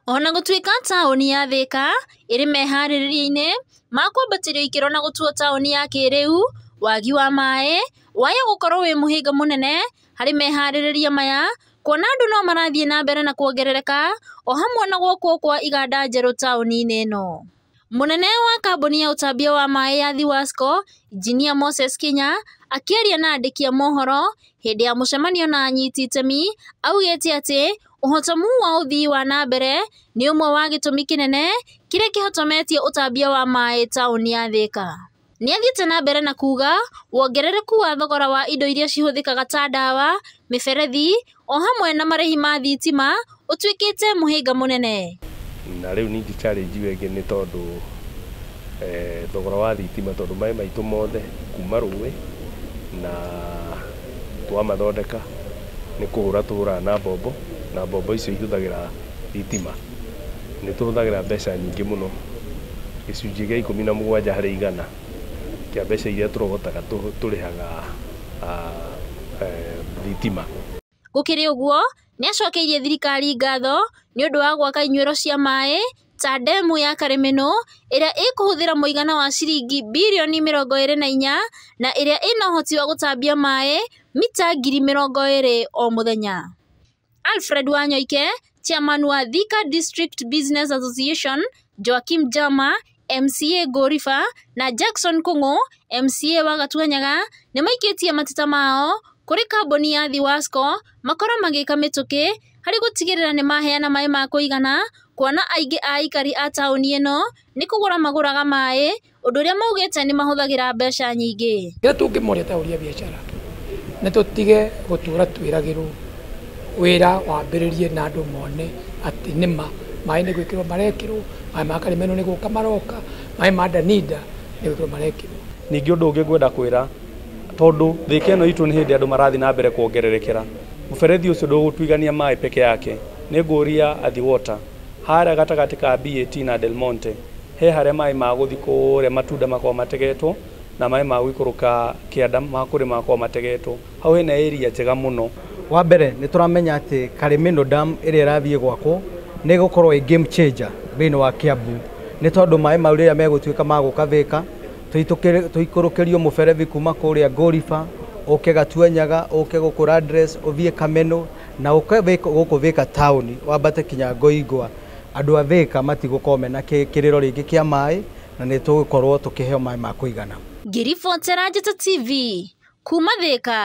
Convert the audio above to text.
Ona gũtuĩka taũni ya Thika ĩrĩ meharĩrĩria-inĩ ma kwambatĩrio ikĩro na gũtuo taũni ya kĩrĩu, wagi wa maĩ waya gũkorwo wĩ mũhĩnga mũnene harĩ meharĩrĩria maya, kuona andũ no marathiĩ na mbere na kuongerereka o hamwe na gwakwo kwa iganda njerũ taũni-inĩ ĩno. Mũnene wa kambuni ya ũtambia wa maĩ ya Thiwasco, Engineer Moses Kinya, akĩaria na andĩki a mohoro hĩndĩ ya mũcemanio na anyiti itemi, augĩte atĩ ũhotomu wa ũthii wa na mbere nĩ ũmwe wa gĩtũmi kĩnene kĩrĩa kĩhotometie ũtambia wa maĩ taũni ya Thika. Nĩ athiĩte na mbere na kuga wongerereku wa thogora wa indo iria cihũthĩkaga ta ndawa, mĩberethi o hamwe na marĩhi ma thitima ũtuĩkĩte mũhĩnga mũnene. Na rĩu ningĩ challenge wengĩ nĩ tondũ thogora wa thitima, tondũ maĩ maitũ mothe kuma rũĩ na twamathondeka nĩ kũhũra tũhũraga na mbombo icio ihũthagĩra thitima. Nĩ tũhũthagĩra mbeca nyingĩ mũno, gĩcunjĩ gĩa 17 harĩ igana kĩa mbeca iria tũrogotaga tũrĩhaga thitima. Gũkĩrĩ ũguo, nĩ acokeirie thirikari ngatho nĩ ũndũ wa gwaka inyuĩro cia maĩ ta ndemu ya Karemeno ĩrĩa ĩkũhũthĩra mũigana wa ciringi birioni 24 na ĩrĩa ĩna ũhoti wa gũtambia maĩ mita 20,000 o mũthenya. Alfred Wanyoike, chairman wa Thika District Business Association, Joakim Jama, MCA Gorifa na Jackson Kung'u, MCA wa Gatuanyaga, nĩ maikĩtie mateta mao kũrĩ kambuni ya Thiwasco makorwo magĩka mĩtũkĩ harĩ gũtigĩrĩra nĩ maheana maĩ ma kũigana, kuona aingĩ a aikari a taũni ĩno nĩ kũgũra magũraga maĩ, ũndũ ũrĩa maugĩte nĩ mahũthagĩra mbeca nyingĩ. Kĩrĩa tũngĩmoria ta ũrĩa biacara nĩ tũtige gũtũra twĩragĩrwo wĩra wambĩrĩrie na andũ mone atĩ nĩma maĩ nĩ gwĩkĩrwo marekĩrwo, maĩ ma Karemeno nĩ gũka maroka, maĩ ma Danida nĩ gwĩkĩrwo marekĩrwo. Ningĩ ũndũ ũngĩ ngwenda kwĩra, tondũ Thika ĩno itũ nĩ hĩndĩ andũ marathiĩ na mbere kuongererekera, mũberethi ũcio ndũgũtuigania maĩ peke yake, nĩ ngũria Athi Water harĩa gatagatĩ ka BAT na Del Monte, he harĩa maĩ ma gũthiĩ kũrĩa matunda makorwo mategetwo na maĩ ma gũikũrũka kĩanda ma kũrĩma makorwo mategetwo, hau hena area njega mũno. Wa mbere nĩ tũramenya atĩ Karemeno Dam ĩrĩa ĩrathiĩ gwakwo nĩ gũkorwo ĩ game changer thĩinĩ wa Kiambu, nĩ tondũ maĩ mau rĩrĩa megũtuĩka ma gũka Thika, tũikũrũkĩrio mũberethi kuma kũrĩa Gorifa, ũke Gatuanyaga, ũke gũkũ Landress, ũthiĩ Kameno na ũke gũkũ Thika town, wambate kinya Ngoingwa. Andũ a Thika matigũkorwo mena kĩrĩro rĩngĩ kĩa maĩ na nĩ tũgũkorwo tũkĩheo maĩ ma kũigana. Ngiribotera Njata TV kuma Thika.